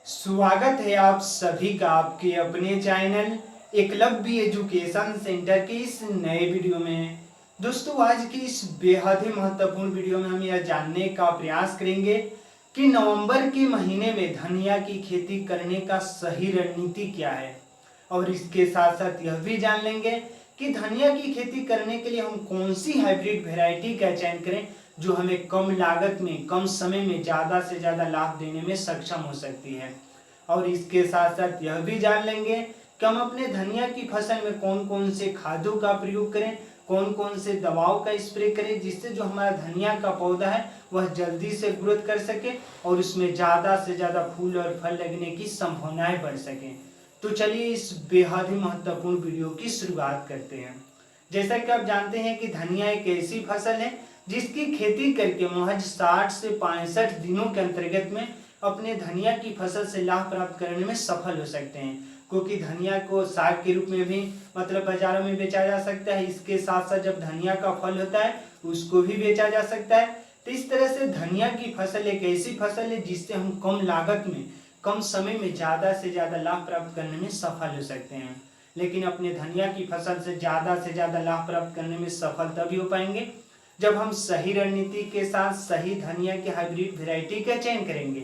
स्वागत है आप सभी का आपके अपने चैनल एकलव्य एजुकेशन सेंटर के इस नए वीडियो में। दोस्तों, आज की इस बेहद ही महत्वपूर्ण वीडियो में हम यह जानने का प्रयास करेंगे कि नवंबर के महीने में धनिया की खेती करने का सही रणनीति क्या है, और इसके साथ साथ यह भी जान लेंगे कि धनिया की खेती करने के लिए हम कौन सी हाइब्रिड वैरायटी का चयन करें जो हमें कम लागत में कम समय में ज़्यादा से ज़्यादा लाभ देने में सक्षम हो सकती है। और इसके साथ साथ यह भी जान लेंगे कि हम अपने धनिया की फसल में कौन कौन से खादों का प्रयोग करें, कौन कौन से दवाओं का स्प्रे करें, जिससे जो हमारा धनिया का पौधा है वह जल्दी से ग्रोथ कर सके और उसमें ज़्यादा से ज़्यादा फूल और फल लगने की संभावनाएं बढ़ सकें। तो चलिए इस बेहद ही महत्वपूर्ण वीडियो की शुरुआत करते हैं। जैसा कि आप जानते हैं कि धनिया एक ऐसी फसल है जिसकी खेती करके महज 60 से 65 दिनों के अंतर्गत में अपने धनिया की फसल से लाभ प्राप्त करने में सफल हो सकते हैं, क्योंकि धनिया को साग के रूप में भी बाजारों में बेचा जा सकता है। इसके साथ साथ जब धनिया का फल होता है उसको भी बेचा जा सकता है। तो इस तरह से धनिया की फसल एक ऐसी फसल है जिससे हम कम लागत में कम समय में ज़्यादा से ज़्यादा लाभ प्राप्त करने में सफल हो सकते हैं। लेकिन अपने धनिया की फसल से ज़्यादा लाभ प्राप्त करने में सफल तभी हो पाएंगे जब हम सही रणनीति के साथ सही धनिया की हाइब्रिड वैरायटी का चयन करेंगे।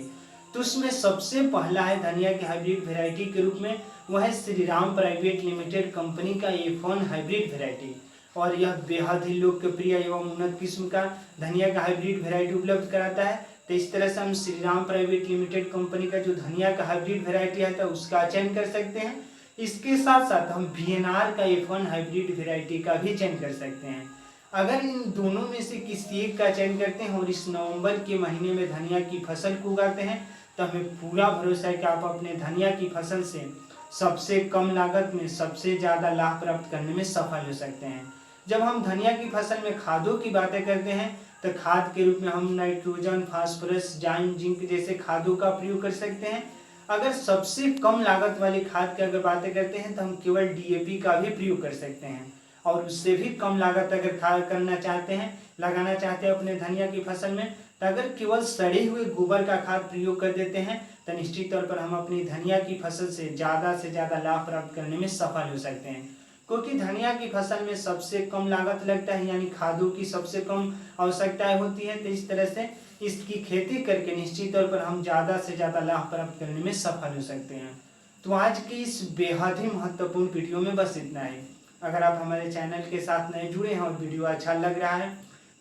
तो उसमें सबसे पहला है धनिया की हाइब्रिड वैरायटी के रूप में, वह है श्रीराम प्राइवेट लिमिटेड कंपनी का F1 हाइब्रिड वैरायटी। और यह बेहद ही लोकप्रिय एवं उन्नत किस्म का धनिया का हाइब्रिड वैरायटी उपलब्ध कराता है। तो इस तरह से हम श्रीराम प्राइवेट लिमिटेड कंपनी का जो धनिया का हाइब्रिड वैरायटी है तो उसका चयन कर सकते हैं। इसके साथ साथ हम VNR का F1 हाइब्रिड वैरायटी का भी चयन कर सकते हैं। अगर इन दोनों में से किसी एक का चयन करते हैं और इस नवंबर के महीने में धनिया की फसल को उगाते हैं तो हमें पूरा भरोसा है कि आप अपने धनिया की फसल से सबसे कम लागत में सबसे ज़्यादा लाभ प्राप्त करने में सफल हो सकते हैं। जब हम धनिया की फसल में खादों की बातें करते हैं तो खाद के रूप में हम नाइट्रोजन, फास्फोरस, जाइम, जिंक जैसे खादों का प्रयोग कर सकते हैं। अगर सबसे कम लागत वाली खाद की अगर बातें करते हैं तो हम केवल DAP का भी प्रयोग कर सकते हैं। और उससे भी कम लागत अगर खाद करना चाहते हैं, लगाना चाहते हैं अपने धनिया की फसल में, तो अगर केवल सड़े हुए गोबर का खाद प्रयोग कर देते हैं तो निश्चित तौर पर हम अपनी धनिया की फसल से ज़्यादा लाभ प्राप्त करने में सफल हो सकते हैं। क्योंकि धनिया की फसल में सबसे कम लागत लगता है, यानी खादों की सबसे कम आवश्यकताएं होती है। तो इस तरह से इसकी खेती करके निश्चित तौर पर हम ज़्यादा से ज़्यादा लाभ प्राप्त करने में सफल हो सकते हैं। तो आज की इस बेहद ही महत्वपूर्ण वीडियो में बस इतना ही। अगर आप हमारे चैनल के साथ नए जुड़े हैं और वीडियो अच्छा लग रहा है,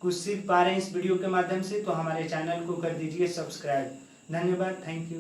कुछ सीख पा रहे हैं इस वीडियो के माध्यम से, तो हमारे चैनल को कर दीजिए सब्सक्राइब। धन्यवाद, थैंक यू।